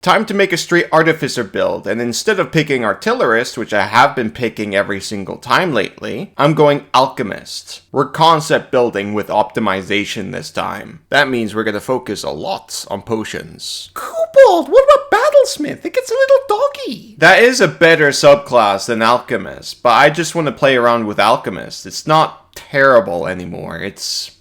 Time to make a straight Artificer build, and instead of picking Artillerist, which I have been picking every single time lately, I'm going Alchemist. We're concept building with optimization this time. That means we're going to focus a lot on potions. Kobold, what about Battlesmith? It gets a little doggy. That is a better subclass than Alchemist, but I just want to play around with Alchemist. It's not terrible anymore, it's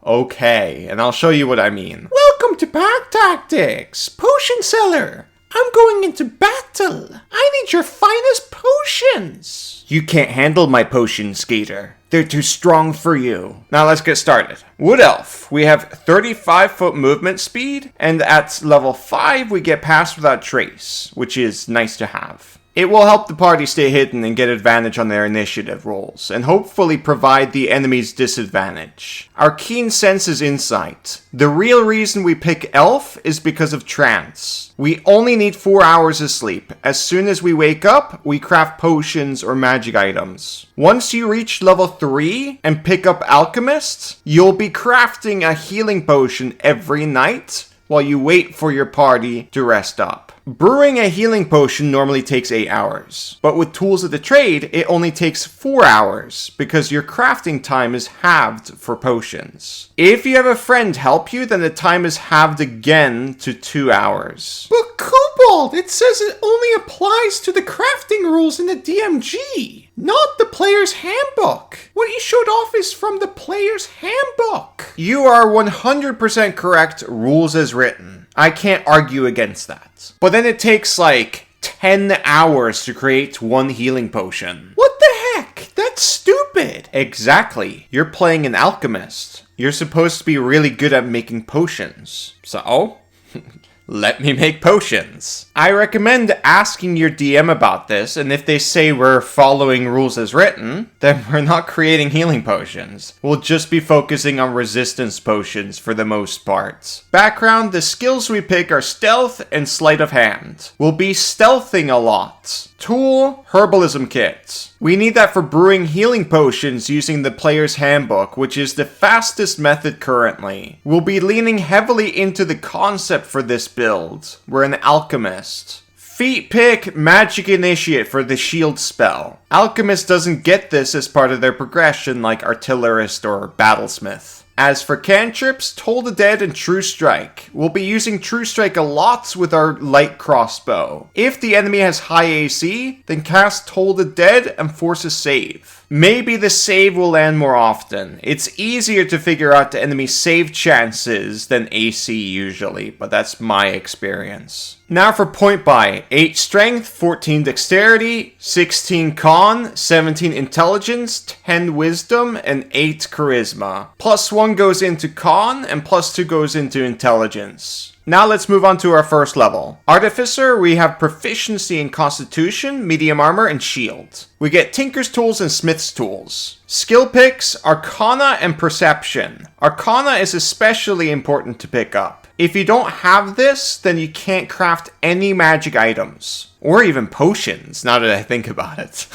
okay, and I'll show you what I mean. Welcome to Pack Tactics, Potion Seller. I'm going into battle. I need your finest potions. You can't handle my potions, Skater. They're too strong for you. Now let's get started. Wood Elf. We have 35-foot movement speed, and at level 5 we get Pass Without Trace, which is nice to have. It will help the party stay hidden and get advantage on their initiative rolls, and hopefully provide the enemy's disadvantage. Our keen senses insight. The real reason we pick Elf is because of trance. We only need 4 hours of sleep. As soon as we wake up, we craft potions or magic items. Once you reach level 3 and pick up Alchemist, you'll be crafting a healing potion every night while you wait for your party to rest up. Brewing a healing potion normally takes 8 hours, but with Tools of the Trade, it only takes 4 hours because your crafting time is halved for potions. If you have a friend help you, then the time is halved again to 2 hours. But Kobold, it says it only applies to the crafting rules in the DMG, not the player's handbook. What you showed off is from the player's handbook. You are 100% correct, rules as written. I can't argue against that. But then it takes like 10 hours to create one healing potion. What the heck? That's stupid. Exactly. You're playing an alchemist. You're supposed to be really good at making potions. So, let me make potions. I recommend asking your DM about this, and if they say we're following rules as written, then we're not creating healing potions. We'll just be focusing on resistance potions for the most part. Background, the skills we pick are Stealth and Sleight of Hand. We'll be stealthing a lot. Tool, Herbalism Kit. We need that for brewing healing potions using the player's handbook, which is the fastest method currently. We'll be leaning heavily into the concept for this build. We're an alchemist. Feat pick Magic Initiate for the shield spell. Alchemist doesn't get this as part of their progression like Artillerist or Battlesmith. As for cantrips, Toll the Dead and True Strike. We'll be using True Strike a lot with our light crossbow. If the enemy has high AC, then cast Toll the Dead and force a save. Maybe the save will land more often. It's easier to figure out the enemy's save chances than AC usually, but that's my experience. Now for point buy, 8 strength, 14 dexterity, 16 con, 17 intelligence, 10 wisdom, and 8 charisma. +1 goes into con, and +2 goes into intelligence. Now let's move on to our first level. Artificer, we have proficiency in Constitution, Medium Armor, and Shield. We get Tinker's Tools and Smith's Tools. Skill picks, Arcana and Perception. Arcana is especially important to pick up. If you don't have this, then you can't craft any magic items. Or even potions, now that I think about it.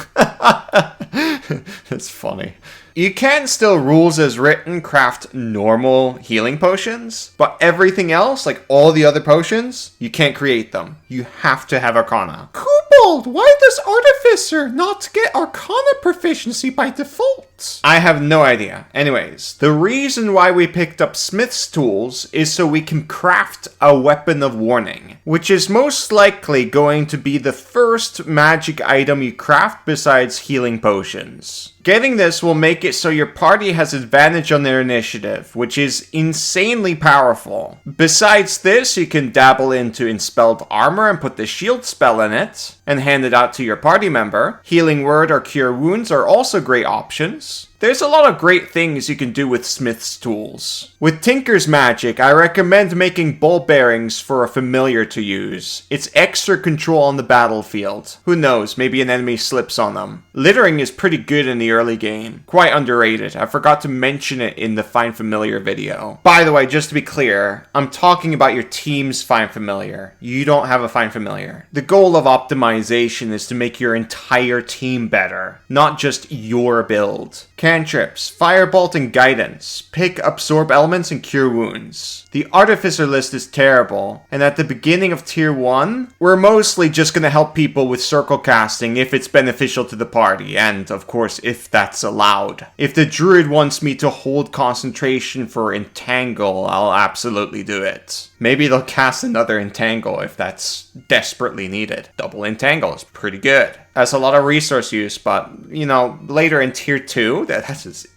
That's funny. You can still, rules as written, craft normal healing potions, but everything else, like all the other potions, you can't create them. You have to have Arcana. Kobold, why does Artificer not get Arcana proficiency by default? I have no idea. Anyways, the reason why we picked up Smith's Tools is so we can craft a Weapon of Warning, which is most likely going to be the first magic item you craft besides healing potions. Getting this will make it so your party has advantage on their initiative, which is insanely powerful. Besides this, you can dabble into Enspelled Armor and put the shield spell in it, and hand it out to your party member. Healing Word or Cure Wounds are also great options. There's a lot of great things you can do with Smith's Tools. With Tinker's Magic, I recommend making ball bearings for a familiar to use. It's extra control on the battlefield. Who knows, maybe an enemy slips on them. Littering is pretty good in the early game. Quite underrated. I forgot to mention it in the Find Familiar video. By the way, just to be clear, I'm talking about your team's Find Familiar. You don't have a Find Familiar. The goal of optimization is to make your entire team better, not just your build. Can't cantrips, firebolt and guidance. Pick absorb elements and cure wounds. The artificer list is terrible, and at the beginning of tier 1, we're mostly just gonna help people with circle casting if it's beneficial to the party, and of course if that's allowed. If the druid wants me to hold concentration for entangle, I'll absolutely do it. Maybe they'll cast another entangle if that's desperately needed. Double entangle is pretty good. That's a lot of resource use, but, you know, later in tier 2, that is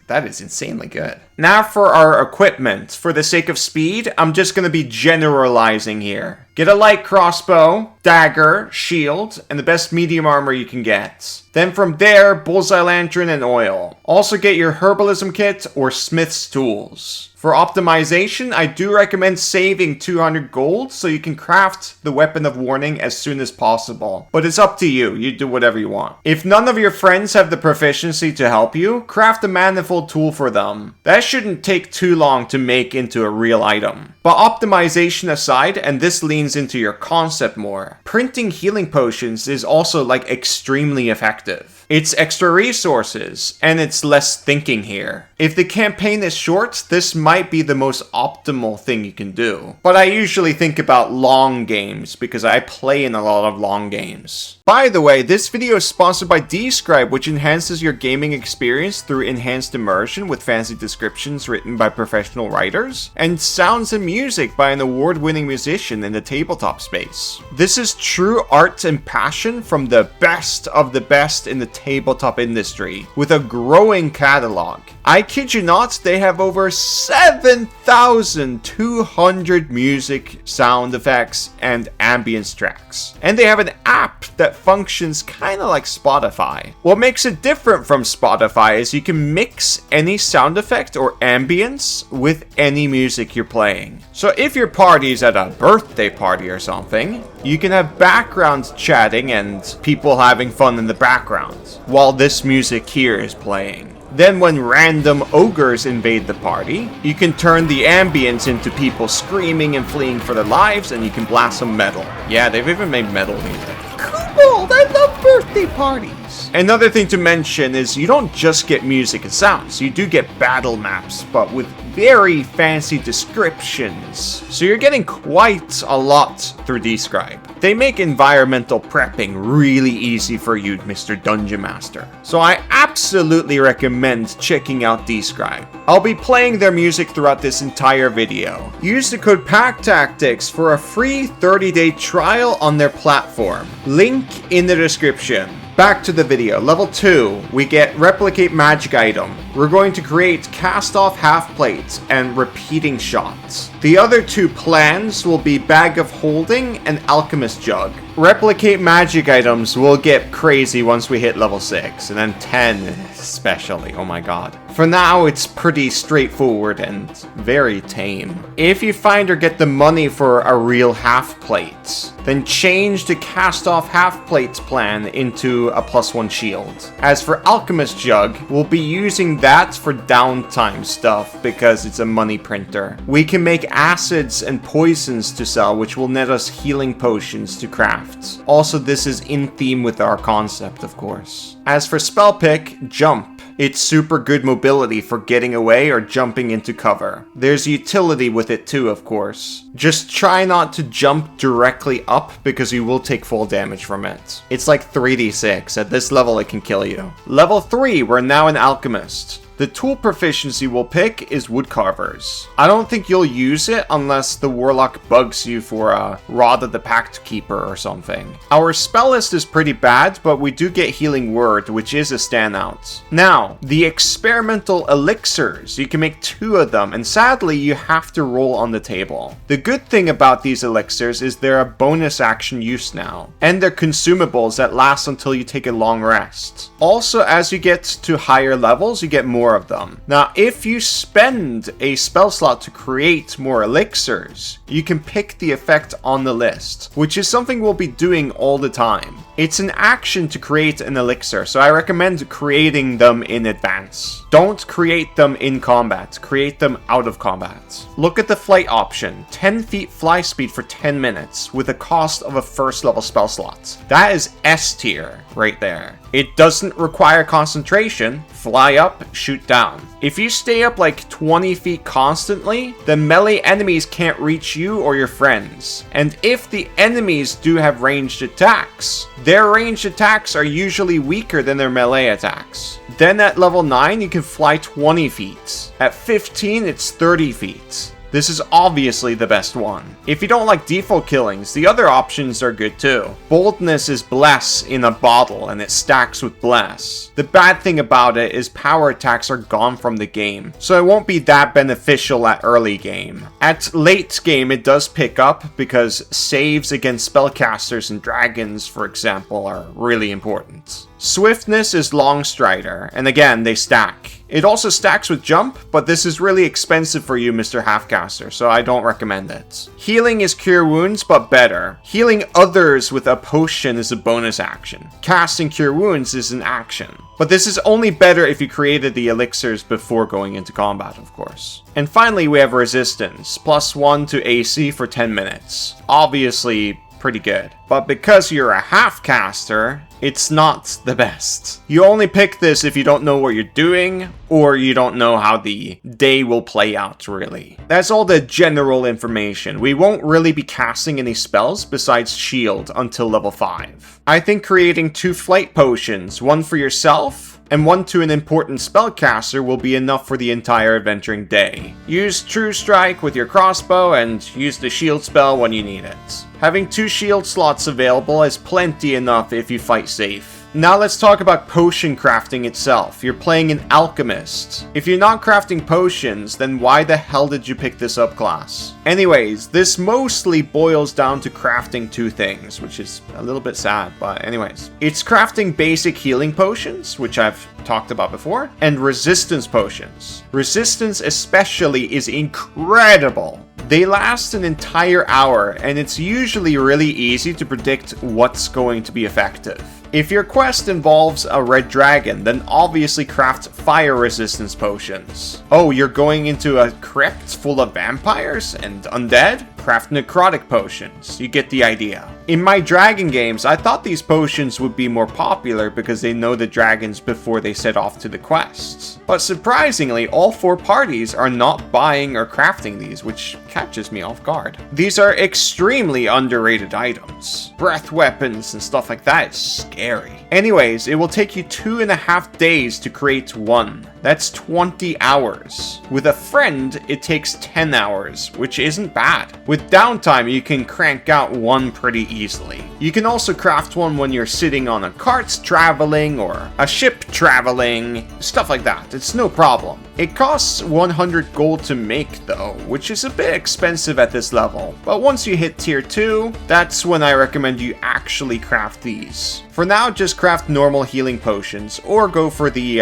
insanely good. Now for our equipment. For the sake of speed, I'm just going to be generalizing here. Get a light crossbow, dagger, shield, and the best medium armor you can get. Then from there, bullseye lantern and oil. Also get your herbalism kit or smith's tools. For optimization, I do recommend saving 200 gold so you can craft the weapon of warning as soon as possible. But it's up to you, you do whatever you want. If none of your friends have the proficiency to help you, craft a manifold tool for them. That shouldn't take too long to make into a real item. But optimization aside, and this leans into your concept more, printing healing potions is also like extremely effective. It's extra resources, and it's less thinking here. If the campaign is short, this might be the most optimal thing you can do. But I usually think about long games, because I play in a lot of long games. By the way, this video is sponsored by Describe, which enhances your gaming experience through enhanced immersion with fancy descriptions written by professional writers, and sounds and music by an award-winning musician in the tabletop space. This is true art and passion from the best of the best in the tabletop industry, with a growing catalog. I kid you not, they have over 7,200 music, sound effects, and ambience tracks. And they have an app that functions kind of like Spotify. What makes it different from Spotify is you can mix any sound effect or ambience with any music you're playing. So if your party's at a birthday party or something, you can have background chatting and people having fun in the background while this music here is playing. Then when random ogres invade the party, you can turn the ambience into people screaming and fleeing for their lives, and you can blast some metal. Yeah, they've even made metal music. Cool! I love birthday parties! Another thing to mention is you don't just get music and sounds, you do get battle maps, but with very fancy descriptions. So you're getting quite a lot through Describe. They make environmental prepping really easy for you, Mr. Dungeon Master. So I absolutely recommend checking out Describe. I'll be playing their music throughout this entire video. Use the code PACKTACTICS for a free 30-day trial on their platform. Link in the description. Back to the video. Level 2, we get Replicate Magic Item. We're going to create Cast Off Half Plates and Repeating Shots. The other two plans will be Bag of Holding and Alchemist Jug. Replicate Magic Items will get crazy once we hit level 6, and then 10 especially, oh my god. For now, it's pretty straightforward and very tame. If you find or get the money for a real half plate, then change the Cast Off Half Plates plan into a +1 shield. As for Alchemist Jug, we'll be using that for downtime stuff because it's a money printer. We can make acids and poisons to sell, which will net us healing potions to craft. Also, this is in theme with our concept, of course. As for spell pick, Jump. It's super good mobility for getting away or jumping into cover. There's utility with it too, of course. Just try not to jump directly up because you will take full damage from it. It's like 3d6. At this level, it can kill you. Level 3, we're now an Alchemist. The tool proficiency we'll pick is Woodcarvers. I don't think you'll use it unless the Warlock bugs you for a Rod of the Pact Keeper or something. Our spell list is pretty bad, but we do get Healing Word, which is a standout. Now, the experimental elixirs. You can make 2 of them, and sadly, you have to roll on the table. The good thing about these elixirs is they're a bonus action use now, and they're consumables that last until you take a long rest. Also, as you get to higher levels, you get more of them. Now, if you spend a spell slot to create more elixirs, you can pick the effect on the list, which is something we'll be doing all the time. It's an action to create an elixir, so I recommend creating them in advance. Don't create them in combat, create them out of combat. Look at the flight option, 10 feet fly speed for 10 minutes with a cost of a first level spell slot. That is S tier right there. It doesn't require concentration, fly up, shoot shoot down. If you stay up like 20 feet constantly, then melee enemies can't reach you or your friends. And if the enemies do have ranged attacks, their ranged attacks are usually weaker than their melee attacks. Then at level 9, you can fly 20 feet. At 15, it's 30 feet. This is obviously the best one. If you don't like default killings, the other options are good too. Boldness is bless in a bottle and it stacks with bless. The bad thing about it is power attacks are gone from the game, so it won't be that beneficial at early game. At late game it does pick up because saves against spellcasters and dragons, for example, are really important. Swiftness is long strider, and again, they stack. It also stacks with jump, but this is really expensive for you, Mr. Halfcaster, so I don't recommend it. Healing is cure wounds, but better. Healing others with a potion is a bonus action. Casting cure wounds is an action. But this is only better if you created the elixirs before going into combat, of course. And finally, we have resistance, +1 to AC for 10 minutes. Obviously, pretty good. But because you're a half-caster, it's not the best. You only pick this if you don't know what you're doing, or you don't know how the day will play out, really. That's all the general information. We won't really be casting any spells besides shield until level 5. I think creating 2 flight potions, one for yourself, and one to an important spellcaster will be enough for the entire adventuring day. Use True Strike with your crossbow and use the shield spell when you need it. Having 2 shield slots available is plenty enough if you fight safe. Now let's talk about potion crafting itself. You're playing an alchemist. If you're not crafting potions, then why the hell did you pick this subclass? Anyways, this mostly boils down to crafting 2 things, which is a little bit sad, but anyways. It's crafting basic healing potions, which I've talked about before, and resistance potions. Resistance especially is incredible. They last an entire hour, and it's usually really easy to predict what's going to be effective. If your quest involves a red dragon, then obviously craft fire resistance potions. Oh, you're going into a crypt full of vampires and undead? Craft necrotic potions. You get the idea. In my dragon games, I thought these potions would be more popular because they know the dragons before they set off to the quests. But surprisingly, all 4 parties are not buying or crafting these, which catches me off guard. These are extremely underrated items. Breath weapons and stuff like that is scary. Anyways, it will take you 2.5 days to create 1. That's 20 hours. With a friend, it takes 10 hours, which isn't bad. With downtime, you can crank out 1 pretty easily. You can also craft 1 when you're sitting on a cart traveling or a ship traveling, stuff like that. It's no problem. It costs 100 gold to make though, which is a bit expensive at this level. But once you hit tier 2, that's when I recommend you actually craft these. For now, just craft normal healing potions, or go for the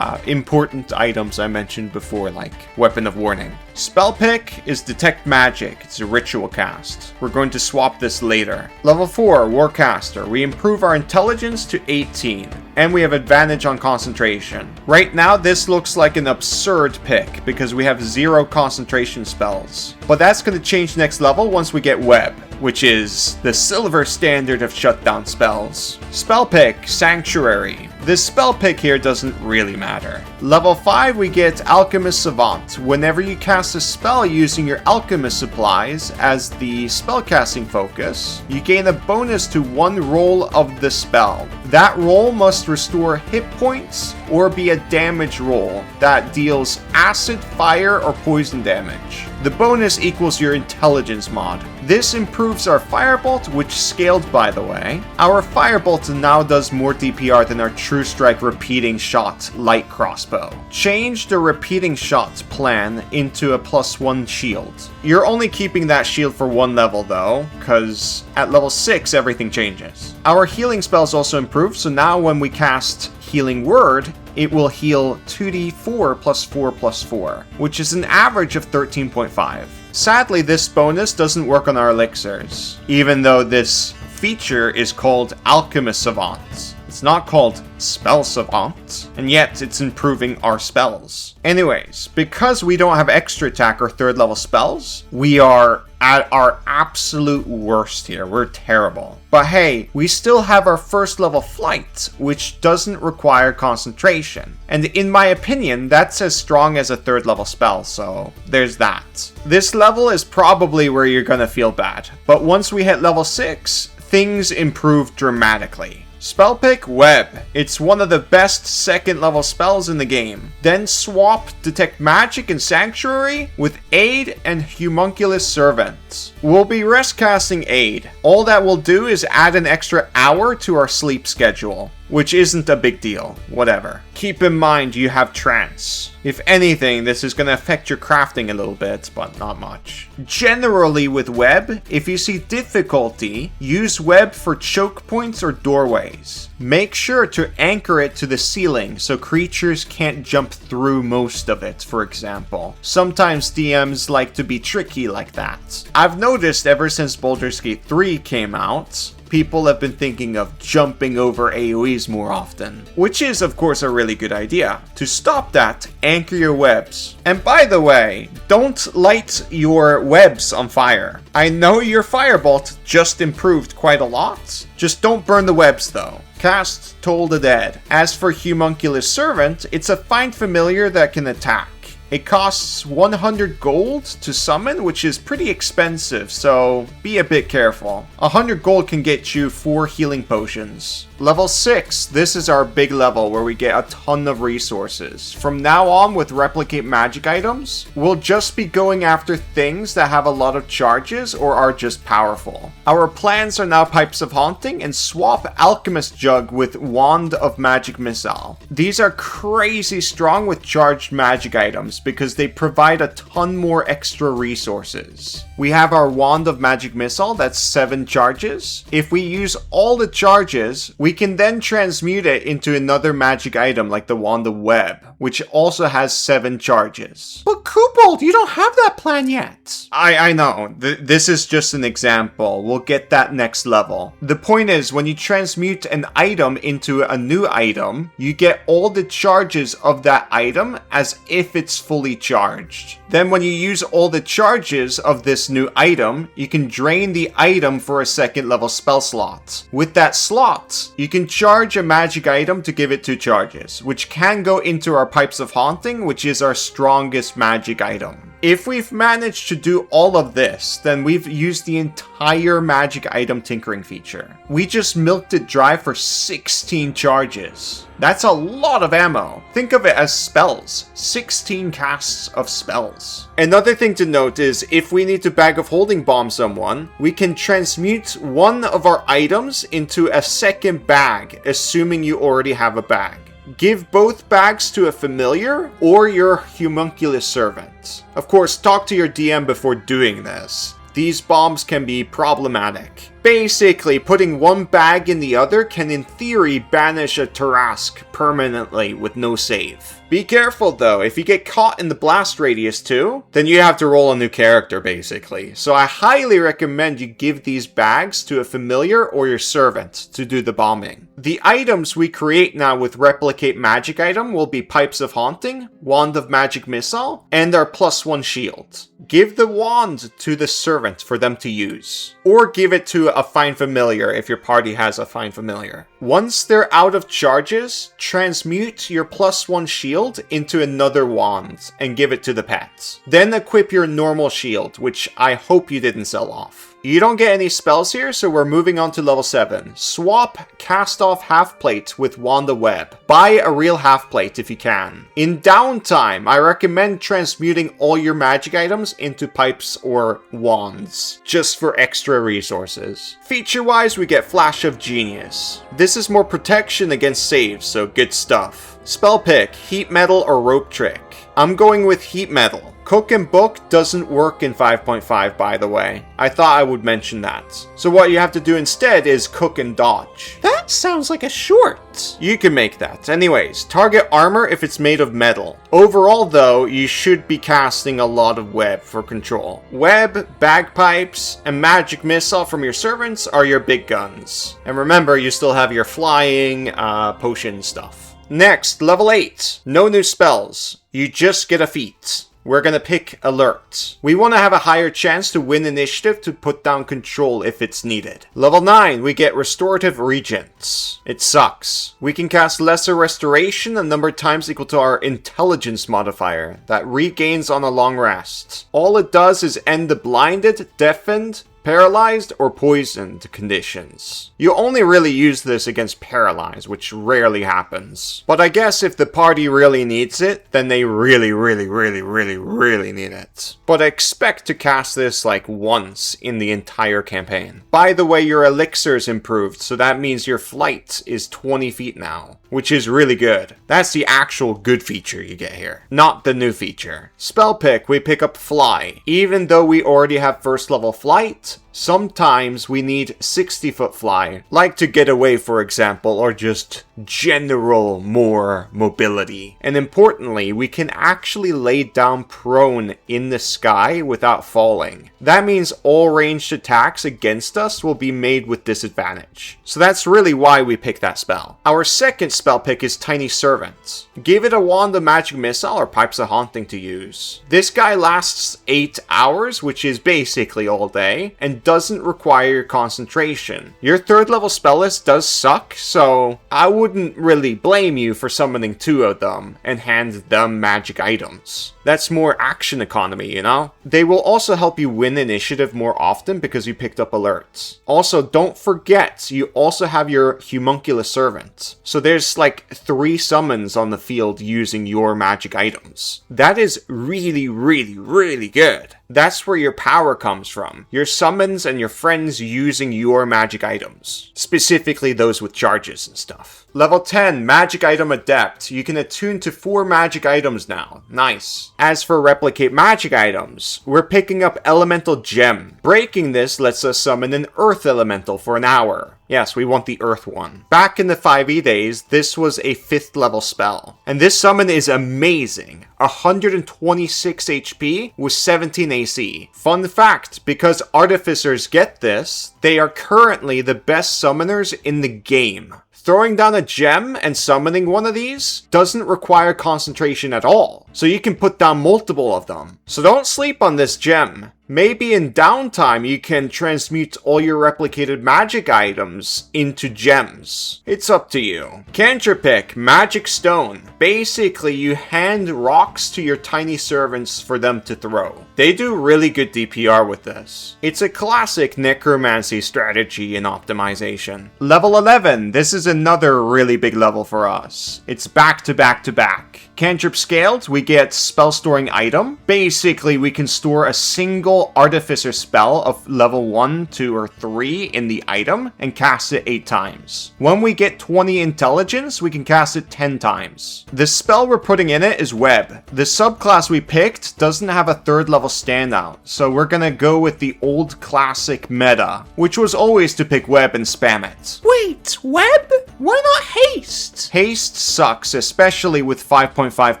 important items I mentioned before, like Weapon of Warning. Spell pick is Detect Magic. It's a ritual cast. We're going to swap this later. Level 4, Warcaster. We improve our intelligence to 18, and we have advantage on concentration. Right now, this looks like an absurd pick because we have 0 concentration spells. But that's going to change next level once we get Web, which is the silver standard of shutdown spells. Spell pick, Sanctuary. This spell pick here doesn't really matter. Level 5 we get Alchemist Savant. Whenever you cast a spell using your alchemist supplies as the spellcasting focus, you gain a bonus to 1 roll of the spell. That roll must restore hit points or be a damage roll that deals acid, fire, or poison damage. The bonus equals your intelligence mod. This improves our Firebolt, which scaled by the way. Our Firebolt now does more DPR than our True Strike repeating shot light crossbow. Change the repeating shots plan into a +1 shield. You're only keeping that shield for 1 level though, cause at level 6 everything changes. Our healing spells also improve, so now when we cast Healing Word, it will heal 2d4 +4 +4, which is an average of 13.5. Sadly, this bonus doesn't work on our elixirs, even though this feature is called Alchemist Savant. It's It's not called Spell Savant, and yet it's improving our spells. Anyways, because we don't have extra attack or 3rd level spells, we are at our absolute worst here. We're terrible. But hey, we still have our 1st level flight, which doesn't require concentration. And in my opinion, that's as strong as a 3rd level spell, so there's that. This level is probably where you're gonna feel bad, but once we hit level 6, things improve dramatically. Spell pick Web. It's one of the best 2nd level spells in the game. Then swap Detect Magic and Sanctuary with Aid and Homunculus Servant. We'll be rest casting Aid. All that will do is add an extra hour to our sleep schedule, which isn't a big deal. Whatever. Keep in mind you have Trance. If anything, this is going to affect your crafting a little bit, but not much. Generally with Web, if you see difficulty, use Web for choke points or doorways. Make sure to anchor it to the ceiling so creatures can't jump through most of it, for example. Sometimes DMs like to be tricky like that. I've noticed ever since Baldur's Gate 3 came out, people have been thinking of jumping over AoEs more often, which is of course a really good idea. To stop that, anchor your webs. And by the way, don't light your webs on fire. I know your firebolt just improved quite a lot, just don't burn the webs though. Cast Toll the Dead. As for Homunculus Servant, it's a find familiar that can attack. It costs 100 gold to summon, which is pretty expensive, so be a bit careful. 100 gold can get you 4 healing potions. Level 6, this is our big level where we get a ton of resources. From now on with replicate magic items, we'll just be going after things that have a lot of charges or are just powerful. Our plans are now Pipes of Haunting and swap Alchemist Jug with Wand of Magic Missile. These are crazy strong with charged magic items because they provide a ton more extra resources. We have our Wand of Magic Missile, that's 7 charges. If we use all the charges, we can then transmute it into another magic item like the Wand of Web, which also has 7 charges. But Kobold, you don't have that plan yet. I know, this is just an example. We'll get that next level. The point is, when you transmute an item into a new item, you get all the charges of that item as if it's fully charged. Then when you use all the charges of this new item, you can drain the item for a 2nd level spell slot. With that slot, you can charge a magic item to give it 2 charges, which can go into our Pipes of Haunting, which is our strongest magic item. If we've managed to do all of this, then we've used the entire magic item tinkering feature. We just milked it dry for 16 charges. That's a lot of ammo. Think of it as spells. 16 casts of spells. Another thing to note is if we need to Bag of Holding bomb someone, we can transmute one of our items into a 2nd bag, assuming you already have a bag. Give both bags to a familiar or your Homunculus Servant. Of course, talk to your DM before doing this. These bombs can be problematic. Basically, putting one bag in the other can in theory banish a Tarask permanently with no save. Be careful though, if you get caught in the blast radius too, then you have to roll a new character basically. So I highly recommend you give these bags to a familiar or your servant to do the bombing. The items we create now with replicate magic item will be Pipes of Haunting, Wand of Magic Missile, and our +1 shield. Give the wand to the servant for them to use. Or give it to a Find Familiar if your party has a Find Familiar. Once they're out of charges, transmute your +1 shield into another wand and give it to the pet. Then equip your normal shield, which I hope you didn't sell off. You don't get any spells here, so we're moving on to level 7. Swap Cast Off Half-Plate with Wand of Web. Buy a real half-plate if you can. In downtime, I recommend transmuting all your magic items into pipes or wands, just for extra resources. Feature-wise, we get Flash of Genius. This is more protection against saves, so good stuff. Spell pick, Heat Metal or Rope Trick. I'm going with Heat Metal. Cook and book doesn't work in 5.5, by the way. I thought I would mention that. So what you have to do instead is cook and dodge. That sounds like a short. You can make that. Anyways, target armor if it's made of metal. Overall though, you should be casting a lot of web for control. Web, bagpipes, and magic missile from your servants are your big guns. And remember, you still have your flying, potion stuff. Next, level 8. No new spells. You just get a feat. We're gonna pick Alert. We want to have a higher chance to win initiative to put down control if it's needed. Level 9, we get Restorative Regents. It sucks. We can cast Lesser Restoration a number of times equal to our Intelligence modifier that regains on a long rest. All it does is end the blinded, deafened, paralyzed, or poisoned conditions. You only really use this against paralyzed, which rarely happens. But I guess if the party really needs it, then they really need it. But I expect to cast this like once in the entire campaign. By the way, your elixir's improved, so that means your flight is 20 feet now, which is really good. That's the actual good feature you get here, not the new feature. Spell pick, we pick up Fly. Even though we already have first level flight, sometimes we need 60-foot fly, like to get away for example, or just general more mobility. And importantly, we can actually lay down prone in the sky without falling. That means all ranged attacks against us will be made with disadvantage. So that's really why we pick that spell. Our second spell pick is Tiny Servant. Give it a wand of magic missile or pipes of haunting to use. This guy lasts 8 hours, which is basically all day, and doesn't require your concentration. Your third level spell list does suck, so I wouldn't really blame you for summoning 2 of them and hand them magic items. That's more action economy, you know? They will also help you win initiative more often because you picked up alerts. Also, don't forget, you also have your Homunculus Servant. So there's like 3 summons on the field using your magic items. That is really good. That's where your power comes from. Your summons and your friends using your magic items. Specifically those with charges and stuff. Level 10, Magic Item Adept. You can attune to 4 magic items now. Nice. As for replicate magic items, we're picking up Elemental Gem. Breaking this lets us summon an Earth Elemental for an hour. Yes, we want the Earth one. Back in the 5e days, this was a 5th level spell. And this summon is amazing. 126 HP with 17 AC. Fun fact, because Artificers get this, they are currently the best summoners in the game. Throwing down a gem and summoning one of these doesn't require concentration at all, so you can put down multiple of them. So don't sleep on this gem. Maybe in downtime you can transmute all your replicated magic items into gems. It's up to you. Cantrip pick, Magic Stone. Basically, you hand rocks to your tiny servants for them to throw. They do really good DPR with this. It's a classic necromancy strategy in optimization. Level 11, this is another really big level for us. It's back to back to back. Cantrip scaled, we get spell storing item. Basically, we can store a single artificer spell of level 1, 2, or 3 in the item and cast it 8 times. When we get 20 intelligence, we can cast it 10 times. The spell we're putting in it is web. The subclass we picked doesn't have a 3rd level standout, so we're gonna go with the old classic meta, which was always to pick web and spam it. Wait, web? Why not haste? Haste sucks, especially with 5.5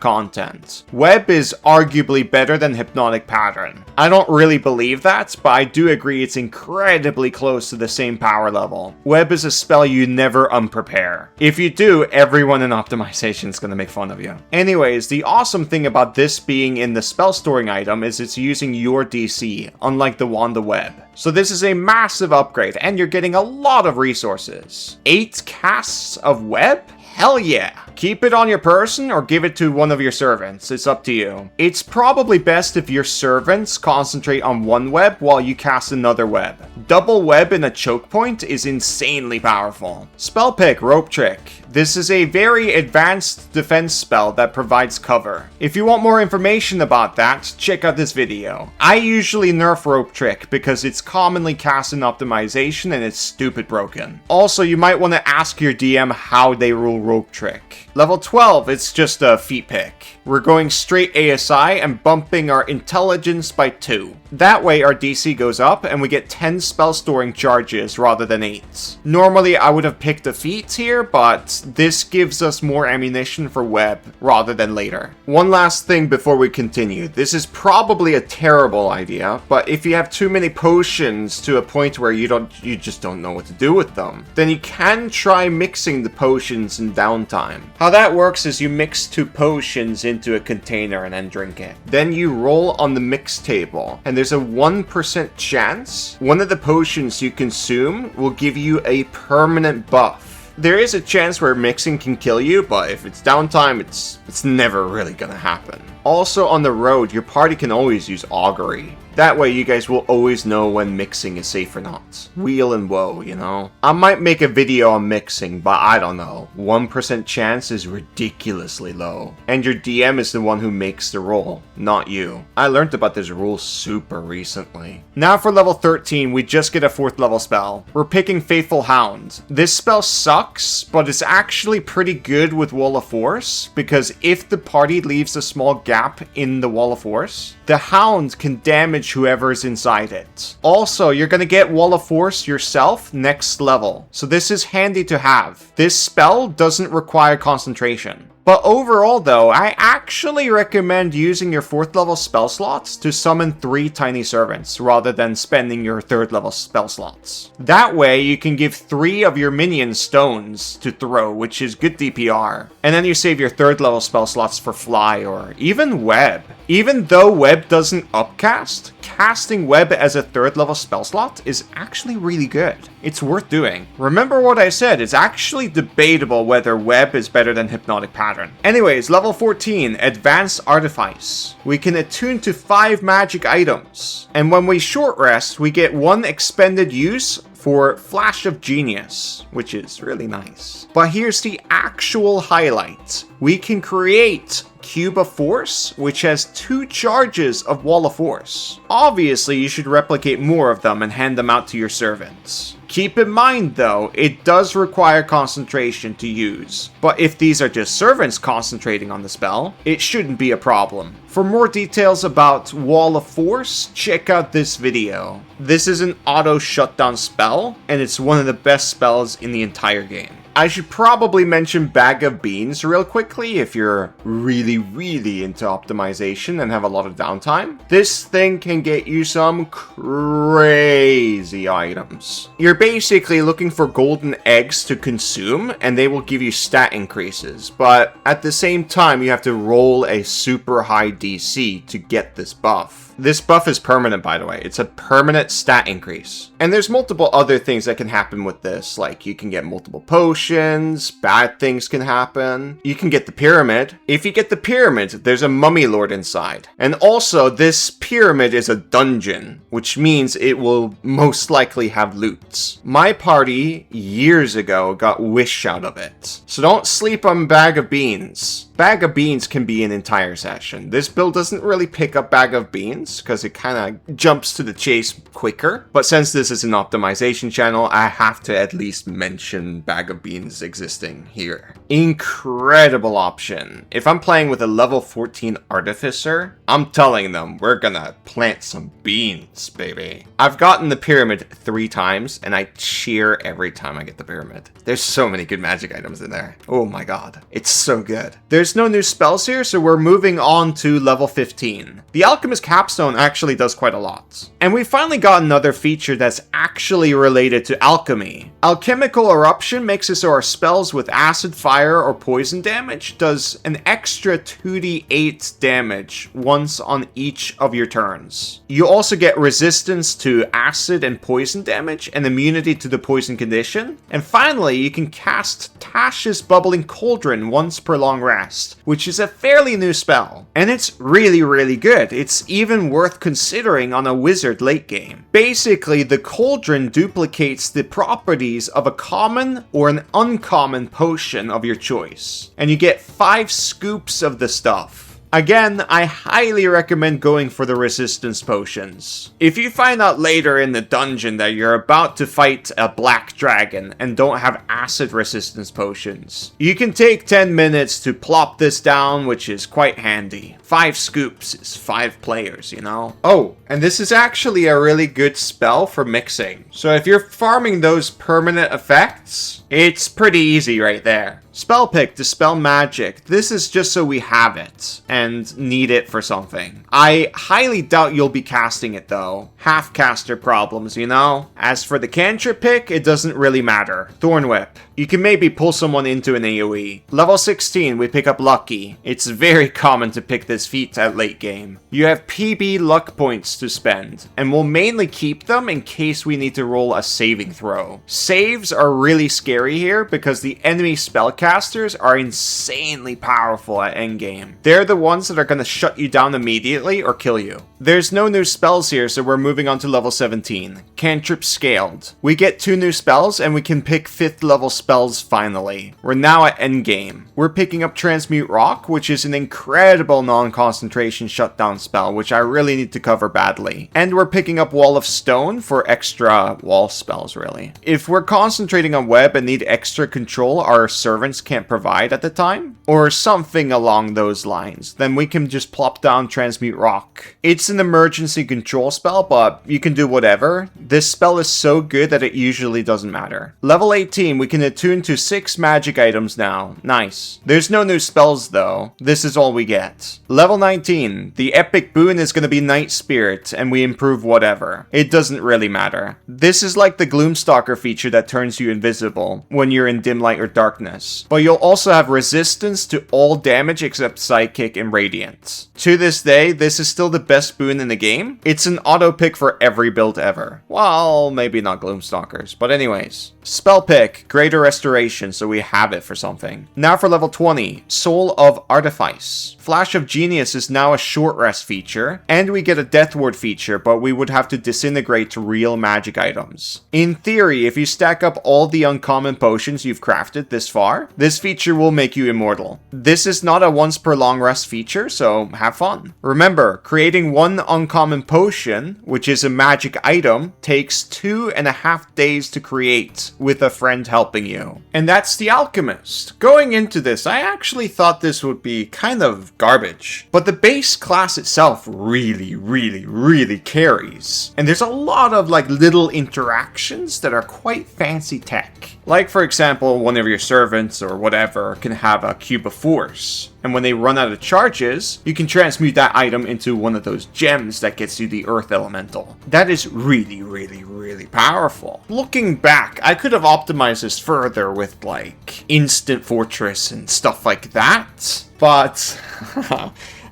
content. Web is arguably better than Hypnotic Pattern. I don't really believe that, but I do agree it's incredibly close to the same power level. Web is a spell you never unprepare. If you do, everyone in optimization is gonna make fun of you. Anyways, the awesome thing about this being in the spell storing item is it's using your DC, unlike the Wand of Web. So this is a massive upgrade, and you're getting a lot of resources. 8 casts of web? Hell yeah! Keep it on your person or give it to one of your servants, it's up to you. It's probably best if your servants concentrate on one web while you cast another web. Double web in a choke point is insanely powerful. Spell pick, Rope Trick. This is a very advanced defense spell that provides cover. If you want more information about that, check out this video. I usually nerf Rope Trick because it's commonly cast in optimization and it's stupid broken. Also, you might want to ask your DM how they rule cool rope trick. Level 12, it's just a feat pick. We're going straight ASI and bumping our intelligence by 2. That way our DC goes up and we get 10 spell storing charges rather than 8. Normally I would have picked a feat here, but this gives us more ammunition for web rather than later. One last thing before we continue. This is probably a terrible idea, but if you have too many potions to a point where you just don't know what to do with them, then you can try mixing the potions in downtime. How that works is you mix 2 potions into a container and then drink it. Then you roll on the mix table, and there's a 1% chance one of the potions you consume will give you a permanent buff. There is a chance where mixing can kill you, but if it's downtime, it's never really gonna happen. Also on the road, your party can always use augury. That way you guys will always know when mixing is safe or not. Wheel and woe, you know? I might make a video on mixing, but I don't know. 1% chance is ridiculously low. And your DM is the one who makes the roll, not you. I learned about this rule super recently. Now for level 13, we just get a 4th level spell. We're picking Faithful Hound. This spell sucks, but it's actually pretty good with Wall of Force, because if the party leaves a small gap in the Wall of Force, the Hound can damage whoever is inside it. Also, you're gonna get Wall of Force yourself next level, so this is handy to have. This spell doesn't require concentration. But overall though, I actually recommend using your 4th level spell slots to summon 3 tiny servants rather than spending your 3rd level spell slots. That way you can give 3 of your minions stones to throw, which is good DPR. And then you save your 3rd level spell slots for fly or even web. Even though web doesn't upcast, casting web as a 3rd level spell slot is actually really good. It's worth doing. Remember what I said, it's actually debatable whether web is better than hypnotic pattern. Anyways, level 14, Advanced Artifice. We can attune to 5 magic items. And when we short rest, we get 1 expended use for Flash of Genius, which is really nice. But here's the actual highlight. We can create Cube of Force, which has 2 charges of Wall of Force. Obviously, you should replicate more of them and hand them out to your servants. Keep in mind though, it does require concentration to use, but if these are just servants concentrating on the spell, it shouldn't be a problem. For more details about Wall of Force, check out this video. This is an auto shutdown spell, and it's one of the best spells in the entire game. I should probably mention Bag of Beans real quickly if you're really into optimization and have a lot of downtime. This thing can get you some crazy items. You're basically looking for golden eggs to consume and they will give you stat increases, but at the same time you have to roll a super high DC to get this buff. This buff is permanent, by the way. It's a permanent stat increase. And there's multiple other things that can happen with this, like you can get multiple potions, bad things can happen. You can get the pyramid. If you get the pyramid, there's a mummy lord inside. And also, this pyramid is a dungeon, which means it will most likely have loot. My party, years ago, got wish out of it. So don't sleep on Bag of Beans. Bag of Beans can be an entire session. This build doesn't really pick up Bag of Beans because it kind of jumps to the chase quicker. But since this is an optimization channel, I have to at least mention Bag of Beans existing here. Incredible option. If I'm playing with a level 14 Artificer, I'm telling them we're gonna plant some beans, baby. I've gotten the pyramid 3 times and I cheer every time I get the pyramid. There's so many good magic items in there. Oh my god. It's so good. There's no new spells here, so we're moving on to level 15. The Alchemist Capstone actually does quite a lot. And we finally got another feature that's actually related to alchemy. Alchemical Eruption makes it so our spells with acid, fire, or poison damage does an extra 2d8 damage once on each of your turns. You also get resistance to acid and poison damage and immunity to the poison condition. And finally, you can cast Tash's Bubbling Cauldron once per long rest, which is a fairly new spell. And it's really good. It's even worth considering on a wizard late game. Basically, the cauldron duplicates the properties of a common or an uncommon potion of your choice. And you get 5 scoops of the stuff. Again, I highly recommend going for the resistance potions. If you find out later in the dungeon that you're about to fight a black dragon and don't have acid resistance potions, you can take 10 minutes to plop this down, which is quite handy. 5 scoops is 5 players, you know? Oh, and this is actually a really good spell for mixing. So if you're farming those permanent effects, it's pretty easy right there. Spell pick, dispel magic. This is just so we have it and need it for something. I highly doubt you'll be casting it though. Half caster problems, you know? As for the cantrip pick, it doesn't really matter. Thorn Whip. You can maybe pull someone into an AoE. Level 16, we pick up Lucky. It's very common to pick this feat at late game. You have PB luck points to spend, and we'll mainly keep them in case we need to roll a saving throw. Saves are really scary here because the enemy spellcasters are insanely powerful at endgame. They're the ones that are going to shut you down immediately or kill you. There's no new spells here, so we're moving on to level 17. Cantrip Scaled. We get 2 new spells and we can pick 5th level spells finally. We're now at endgame. We're picking up Transmute Rock, which is an incredible non-concentration shutdown spell, which I really need to cover badly. And we're picking up Wall of Stone for extra wall spells, really. If we're concentrating on web and need extra control our servants can't provide at the time, or something along those lines, then we can just plop down Transmute Rock. It's an emergency control spell, but you can do whatever. This spell is so good that it usually doesn't matter. Level 18, we can attune to 6 magic items now. Nice. There's no new spells though. This is all we get. Level 19, the epic boon is going to be Night Spirit, and we improve whatever. It doesn't really matter. This is like the Gloomstalker feature that turns you invisible when you're in dim light or darkness. But you'll also have resistance to all damage except Psychic and Radiant. To this day, this is still the best boon in the game. It's an auto pick for every build ever. Well, maybe not Gloomstalkers, but anyways. Spell pick, Greater Restoration, so we have it for something. Now for level 20, Soul of Artifice. Flash of Genius is now a short rest feature, and we get a Death Ward feature, but we would have to disintegrate real magic items. In theory, if you stack up all the uncommon potions you've crafted this far, this feature will make you immortal. This is not a once per long rest feature, so have fun. Remember, creating 1 uncommon potion, which is a magic item, takes 2.5 days to create, with a friend helping you. And that's the Alchemist. Going into this, I actually thought this would be kind of garbage, but the base class itself really carries. And there's a lot of like little interactions that are quite fancy tech. Like for example, one of your servants or whatever can have a cube of force. And when they run out of charges, you can transmute that item into one of those gems that gets you the Earth Elemental. That is really powerful. Looking back, I could have optimized this further with like Instant Fortress and stuff like that. But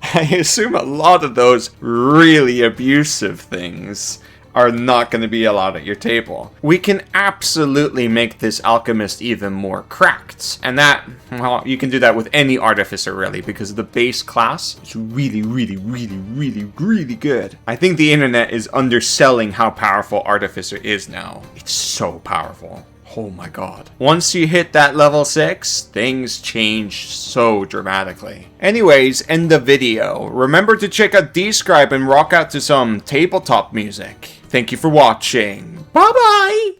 I assume a lot of those really abusive things are not going to be allowed at your table. We can absolutely make this Alchemist even more cracked. And that, well, you can do that with any Artificer really, because the base class is really good. I think the internet is underselling how powerful Artificer is now. It's so powerful. Oh my god. Once you hit that level 6, things change so dramatically. Anyways, end the video. Remember to check out Describe and rock out to some tabletop music. Thank you for watching. Bye bye!